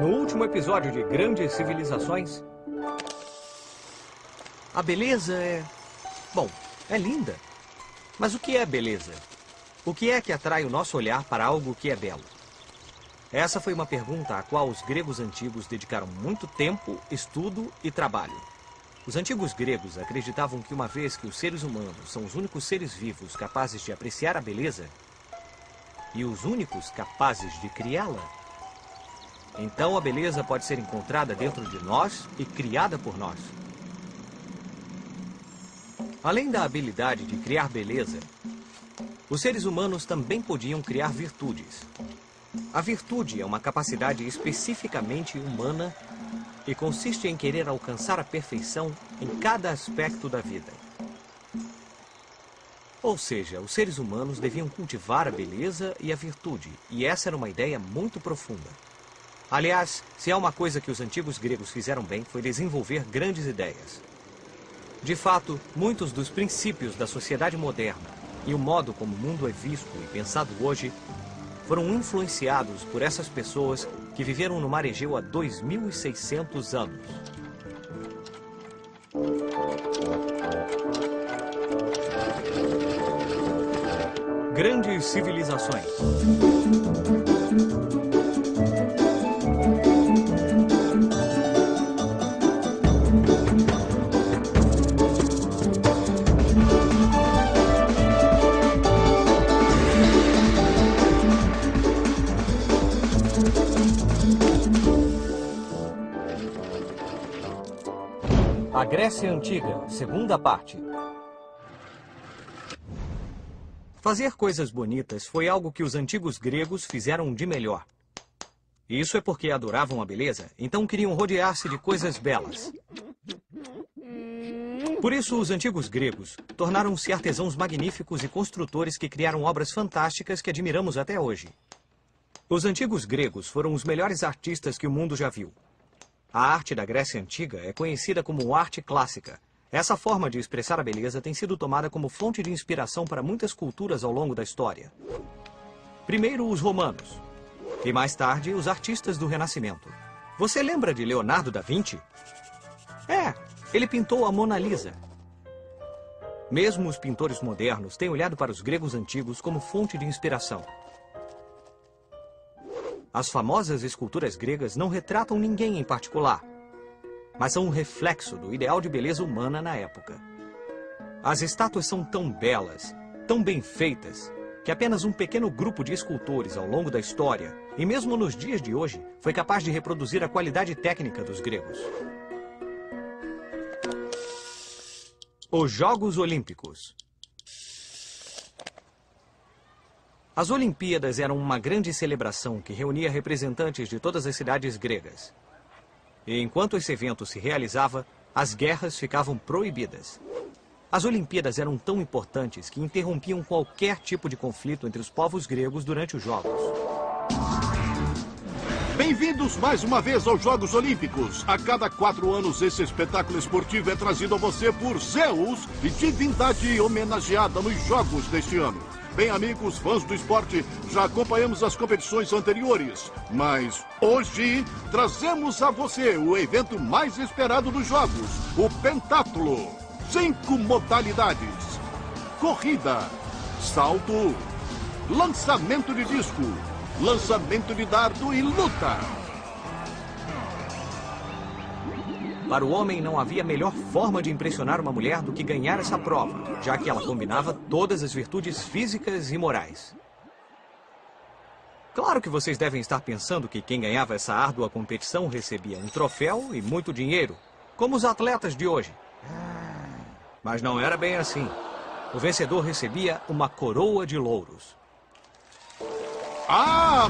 No último episódio de Grandes Civilizações, a beleza é... bom, é linda. Mas o que é beleza? O que é que atrai o nosso olhar para algo que é belo? Essa foi uma pergunta à qual os gregos antigos dedicaram muito tempo, estudo e trabalho. Os antigos gregos acreditavam que uma vez que os seres humanos são os únicos seres vivos capazes de apreciar a beleza e os únicos capazes de criá-la, então a beleza pode ser encontrada dentro de nós e criada por nós. Além da habilidade de criar beleza, os seres humanos também podiam criar virtudes. A virtude é uma capacidade especificamente humana e consiste em querer alcançar a perfeição em cada aspecto da vida. Ou seja, os seres humanos deviam cultivar a beleza e a virtude, e essa era uma ideia muito profunda. Aliás, se há uma coisa que os antigos gregos fizeram bem, foi desenvolver grandes ideias. De fato, muitos dos princípios da sociedade moderna e o modo como o mundo é visto e pensado hoje foram influenciados por essas pessoas que viveram no Mar Egeu há 2.600 anos. Grandes civilizações. A Grécia Antiga, segunda parte. Fazer coisas bonitas foi algo que os antigos gregos fizeram de melhor. Isso é porque adoravam a beleza, então queriam rodear-se de coisas belas. Por isso, os antigos gregos tornaram-se artesãos magníficos e construtores que criaram obras fantásticas que admiramos até hoje. Os antigos gregos foram os melhores artistas que o mundo já viu. A arte da Grécia Antiga é conhecida como arte clássica. Essa forma de expressar a beleza tem sido tomada como fonte de inspiração para muitas culturas ao longo da história. Primeiro, os romanos. E mais tarde, os artistas do Renascimento. Você lembra de Leonardo da Vinci? Ele pintou a Mona Lisa. Mesmo os pintores modernos têm olhado para os gregos antigos como fonte de inspiração. As famosas esculturas gregas não retratam ninguém em particular, mas são um reflexo do ideal de beleza humana na época. As estátuas são tão belas, tão bem feitas, que apenas um pequeno grupo de escultores ao longo da história, e mesmo nos dias de hoje, foi capaz de reproduzir a qualidade técnica dos gregos. Os Jogos Olímpicos. As Olimpíadas eram uma grande celebração que reunia representantes de todas as cidades gregas. E enquanto esse evento se realizava, as guerras ficavam proibidas. As Olimpíadas eram tão importantes que interrompiam qualquer tipo de conflito entre os povos gregos durante os Jogos. Bem-vindos mais uma vez aos Jogos Olímpicos. A cada 4 anos, esse espetáculo esportivo é trazido a você por Zeus, divindade homenageada nos Jogos deste ano. Bem, amigos, fãs do esporte, já acompanhamos as competições anteriores, mas hoje trazemos a você o evento mais esperado dos Jogos, o pentatlo. 5 modalidades: corrida, salto, lançamento de disco, lançamento de dardo e luta. Para o homem não havia melhor forma de impressionar uma mulher do que ganhar essa prova, já que ela combinava todas as virtudes físicas e morais. Claro que vocês devem estar pensando que quem ganhava essa árdua competição recebia um troféu e muito dinheiro, como os atletas de hoje. Mas não era bem assim. O vencedor recebia uma coroa de louros.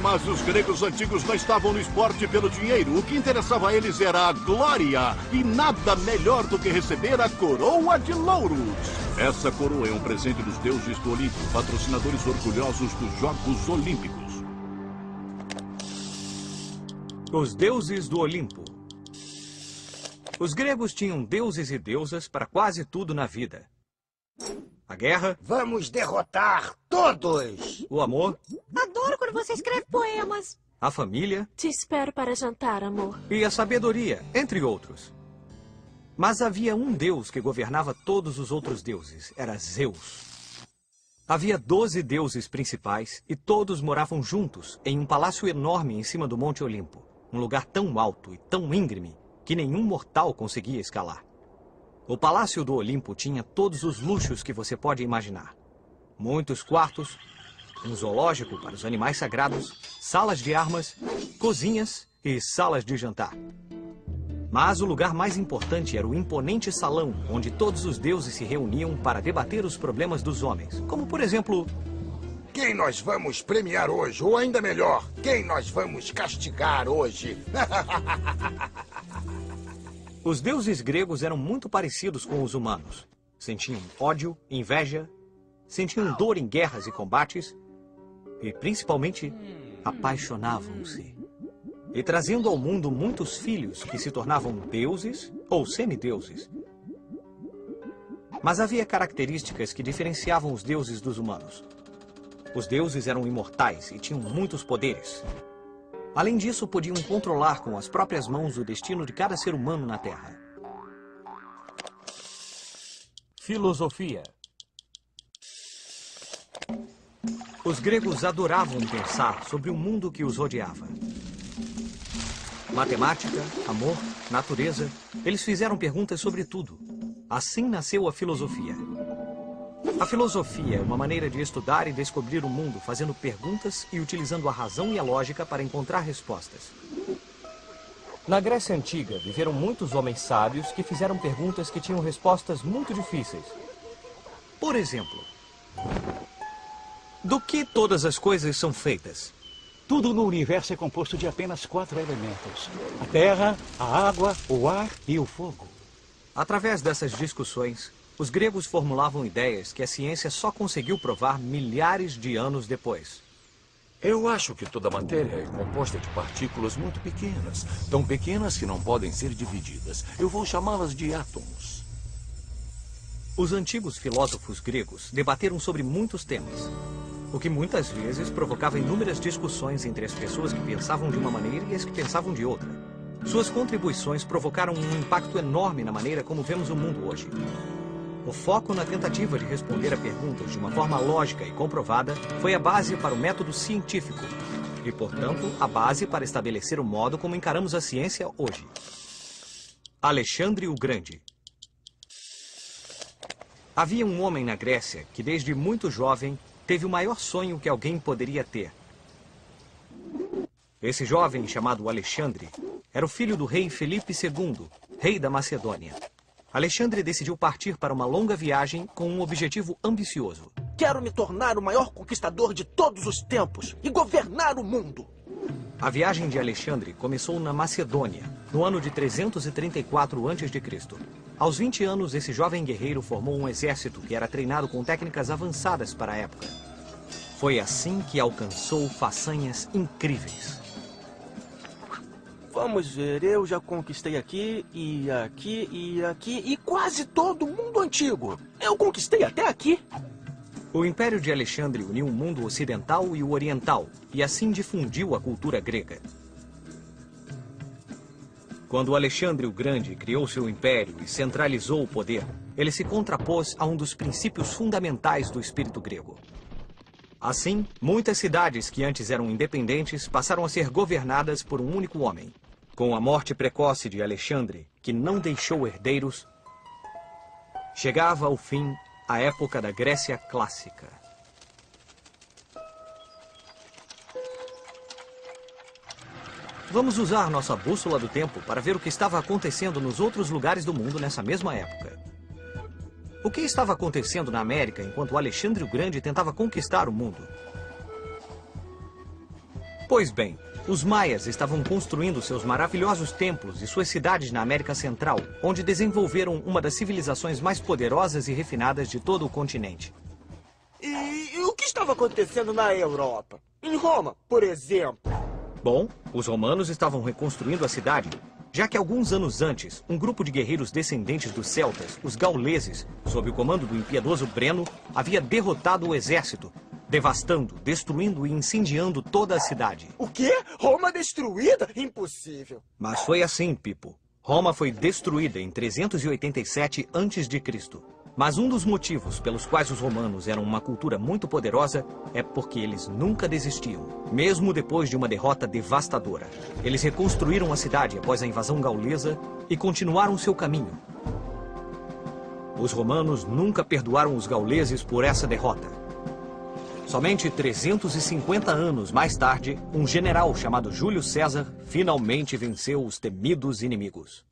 Mas os gregos antigos não estavam no esporte pelo dinheiro. O que interessava a eles era a glória. E nada melhor do que receber a coroa de louros. Essa coroa é um presente dos deuses do Olimpo, patrocinadores orgulhosos dos Jogos Olímpicos. Os deuses do Olimpo. Os gregos tinham deuses e deusas para quase tudo na vida. A guerra. Vamos derrotar todos! O amor. Adoro quando você escreve poemas. a família... Te espero para jantar, amor. E a sabedoria, entre outros. Mas havia um deus que governava todos os outros deuses. Era Zeus. Havia 12 deuses principais e todos moravam juntos em um palácio enorme em cima do Monte Olimpo. Um lugar tão alto e tão íngreme que nenhum mortal conseguia escalar. O Palácio do Olimpo tinha todos os luxos que você pode imaginar. Muitos quartos, um zoológico para os animais sagrados, salas de armas, cozinhas e salas de jantar. Mas o lugar mais importante era o imponente salão, onde todos os deuses se reuniam para debater os problemas dos homens. Como, por exemplo... Quem nós vamos premiar hoje? Ou ainda melhor, quem nós vamos castigar hoje? Os deuses gregos eram muito parecidos com os humanos. Sentiam ódio, inveja, sentiam dor em guerras e combates e, principalmente, apaixonavam-se. E trazendo ao mundo muitos filhos que se tornavam deuses ou semideuses. Mas havia características que diferenciavam os deuses dos humanos. Os deuses eram imortais e tinham muitos poderes. Além disso, podiam controlar com as próprias mãos o destino de cada ser humano na Terra. Filosofia. Os gregos adoravam pensar sobre o mundo que os rodeava. Matemática, amor, natureza, eles fizeram perguntas sobre tudo. Assim nasceu a filosofia. A filosofia é uma maneira de estudar e descobrir o mundo, fazendo perguntas e utilizando a razão e a lógica para encontrar respostas. Na Grécia Antiga, viveram muitos homens sábios que fizeram perguntas que tinham respostas muito difíceis. Por exemplo, do que todas as coisas são feitas? Tudo no universo é composto de apenas 4 elementos: a terra, a água, o ar e o fogo. Através dessas discussões, os gregos formulavam ideias que a ciência só conseguiu provar milhares de anos depois. Eu acho que toda matéria é composta de partículas muito pequenas, tão pequenas que não podem ser divididas. Eu vou chamá-las de átomos. Os antigos filósofos gregos debateram sobre muitos temas, o que muitas vezes provocava inúmeras discussões entre as pessoas que pensavam de uma maneira e as que pensavam de outra. Suas contribuições provocaram um impacto enorme na maneira como vemos o mundo hoje. O foco na tentativa de responder a perguntas de uma forma lógica e comprovada foi a base para o método científico e, portanto, a base para estabelecer o modo como encaramos a ciência hoje. Alexandre o Grande. Havia um homem na Grécia que, desde muito jovem, teve o maior sonho que alguém poderia ter. Esse jovem, chamado Alexandre, era o filho do rei Felipe II, rei da Macedônia. Alexandre decidiu partir para uma longa viagem com um objetivo ambicioso. Quero me tornar o maior conquistador de todos os tempos e governar o mundo. A viagem de Alexandre começou na Macedônia, no ano de 334 a.C. Aos 20 anos, esse jovem guerreiro formou um exército que era treinado com técnicas avançadas para a época. Foi assim que alcançou façanhas incríveis. Vamos ver, eu já conquistei aqui, e aqui, e aqui, e quase todo o mundo antigo. Eu conquistei até aqui. O Império de Alexandre uniu o mundo ocidental e o oriental, e assim difundiu a cultura grega. Quando Alexandre o Grande criou seu império e centralizou o poder, ele se contrapôs a um dos princípios fundamentais do espírito grego. Assim, muitas cidades que antes eram independentes passaram a ser governadas por um único homem. Com a morte precoce de Alexandre, que não deixou herdeiros, chegava ao fim a época da Grécia Clássica. Vamos usar nossa bússola do tempo para ver o que estava acontecendo nos outros lugares do mundo nessa mesma época. O que estava acontecendo na América enquanto Alexandre o Grande tentava conquistar o mundo? Pois bem, os maias estavam construindo seus maravilhosos templos e suas cidades na América Central, onde desenvolveram uma das civilizações mais poderosas e refinadas de todo o continente. E o que estava acontecendo na Europa? Em Roma, por exemplo? Bom, os romanos estavam reconstruindo a cidade, já que alguns anos antes, um grupo de guerreiros descendentes dos celtas, os gauleses, sob o comando do impiedoso Breno, havia derrotado o exército devastando, destruindo e incendiando toda a cidade. O quê? Roma destruída? Impossível. Mas foi assim, Pipo. Roma foi destruída em 387 a.C. Mas um dos motivos pelos quais os romanos eram uma cultura muito poderosa é porque eles nunca desistiam, mesmo depois de uma derrota devastadora. Eles reconstruíram a cidade após a invasão gaulesa e continuaram seu caminho. Os romanos nunca perdoaram os gauleses por essa derrota. Somente 350 anos mais tarde, um general chamado Júlio César finalmente venceu os temidos inimigos.